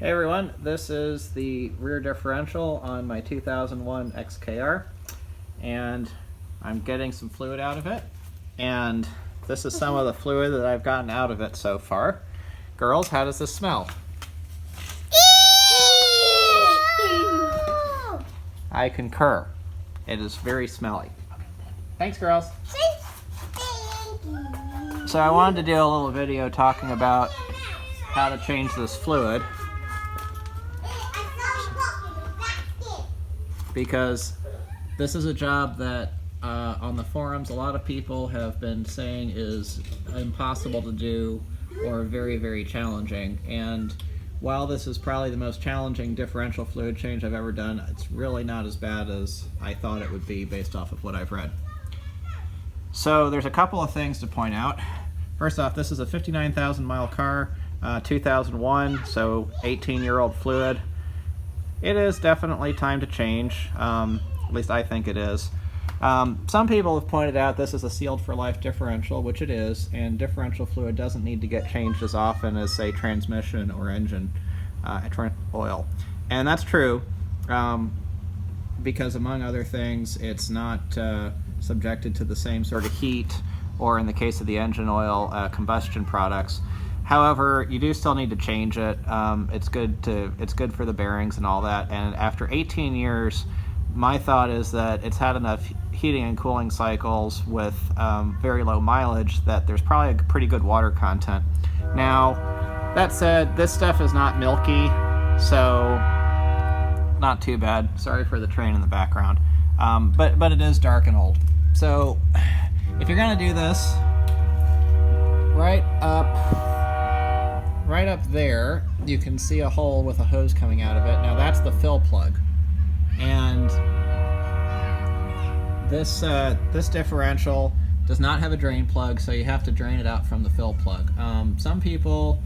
Hey everyone, this is the rear differential on my 2001 XKR, and I'm getting some fluid out of it, and this is some of the fluid that I've gotten out of it so far. Girls, how does this smell? I concur. It is very smelly. Thanks, girls. So I wanted to do a little video talking about how to change this fluid, because this is a job that on the forums a lot of people have been saying is impossible to do or very, very challenging. And while this is probably the most challenging differential fluid change I've ever done, it's really not as bad as I thought it would be based off of what I've read. So there's a couple of things to point out. First off, this is a 59,000 mile car, 2001, so 18-year-old fluid. It is definitely time to change, at least I think it is. Some people have pointed out this is a sealed for life differential, which it is, and differential fluid doesn't need to get changed as often as, say, transmission or engine oil. And that's true, because among other things, it's not subjected to the same sort of heat, or in the case of the engine oil, combustion products. However, you do still need to change it. It's good for the bearings and all that. And after 18 years, my thought is that it's had enough heating and cooling cycles with very low mileage that there's probably a pretty good water content. Now, that said, this stuff is not milky, so not too bad. Sorry for the train in the background. But it is dark and old. So if you're gonna do this, right up there, you can see a hole with a hose coming out of it. Now that's the fill plug. And this differential does not have a drain plug, so you have to drain it out from the fill plug. Some people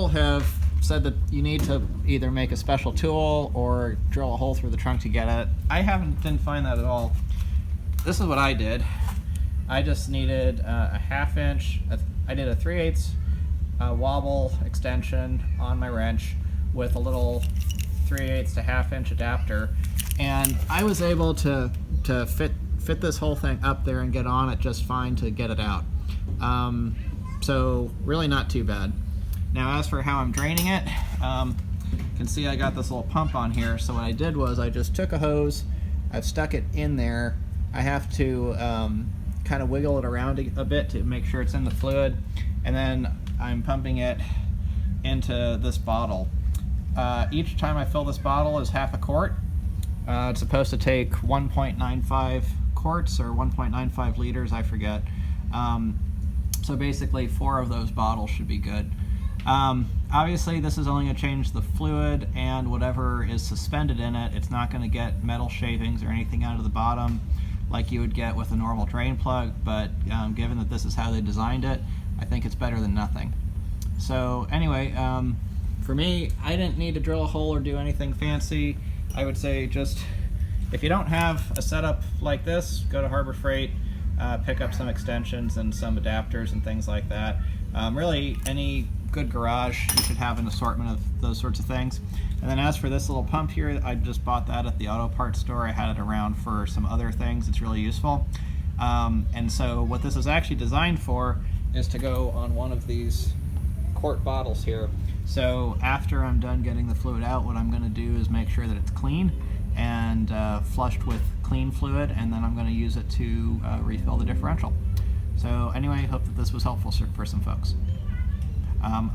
have said that you need to either make a special tool or drill a hole through the trunk to get it. I didn't find that at all. This is what I did. I just needed a half-inch, I did a 3/8 wobble extension on my wrench with a little 3/8 to half-inch adapter, and I was able to fit this whole thing up there and get on it just fine to get it out. So really not too bad. Now as for how I'm draining it, you can see I got this little pump on here. So what I did was I just took a hose, I've stuck it in there. I have to kind of wiggle it around a bit to make sure it's in the fluid, and then I'm pumping it into this bottle. Each time I fill this bottle is half a quart. It's supposed to take 1.95 quarts or 1.95 liters, I forget. So basically 4 of those bottles should be good. Obviously this is only going to change the fluid and whatever is suspended in it. It's not going to get metal shavings or anything out of the bottom like you would get with a normal drain plug, but given that this is how they designed it, I think it's better than nothing. So anyway, for me, I didn't need to drill a hole or do anything fancy. I would say just, if you don't have a setup like this, go to Harbor Freight, pick up some extensions and some adapters and things like that. Really, any good garage, you should have an assortment of those sorts of things. And then as for this little pump here, I just bought that at the auto parts store. I had it around for some other things. It's really useful. And so what this is actually designed for is to go on one of these quart bottles here. So after I'm done getting the fluid out, what I'm going to do is make sure that it's clean and flushed with clean fluid, and then I'm going to use it to refill the differential. So anyway, I hope that this was helpful for some folks.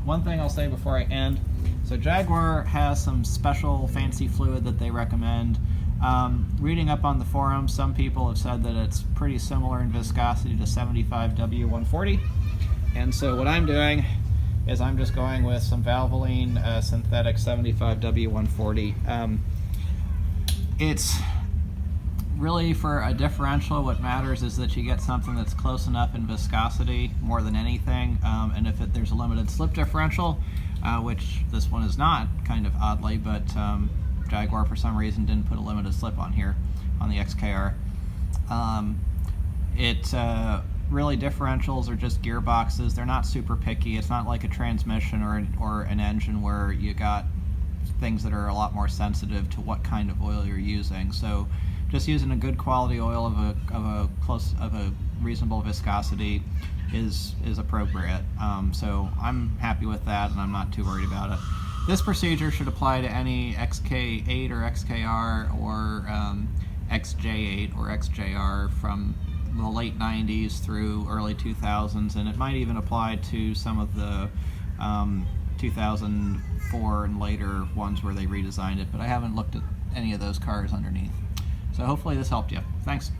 One thing I'll say before I end, so Jaguar has some special fancy fluid that they recommend. Reading up on the forum, some people have said that it's pretty similar in viscosity to 75W140. And so what I'm doing is I'm just going with some Valvoline synthetic 75W140. It's really, for a differential, what matters is that you get something that's close enough in viscosity more than anything. And if there's a limited slip differential, which this one is not, kind of oddly, but Jaguar for some reason didn't put a limited slip on here on the XKR. Really, differentials are just gearboxes. They're not super picky. It's not like a transmission or an engine where you got things that are a lot more sensitive to what kind of oil you're using. So just using a good quality oil of a reasonable viscosity is appropriate. So I'm happy with that, and I'm not too worried about it. This procedure should apply to any XK8 or XKR or XJ8 or XJR from the late 90s through early 2000s, and it might even apply to some of the 2004 and later ones where they redesigned it, but I haven't looked at any of those cars underneath. So hopefully this helped you. Thanks.